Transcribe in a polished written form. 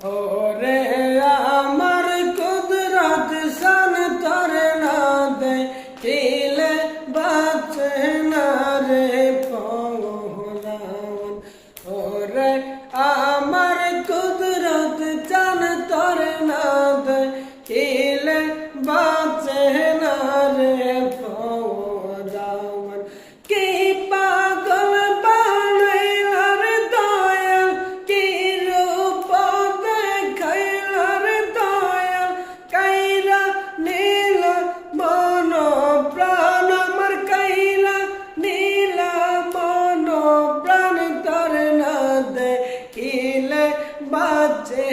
ওরে আমার কুদরত শান তোর না দেখিলে বাঁচে না রে পহলাওয়ান। ওরে আমার কুদরত শান তোর না দেখিলে বাঁচে না রে পহলাওয়ান। কি পাগল বানাইলার দয়াল, কি রূপ দেখাইলার দয়াল, কাইরা নীল মন প্রাণ আমার, কাইরা নীল মন প্রাণ তোর না দেখিলে বাঁচে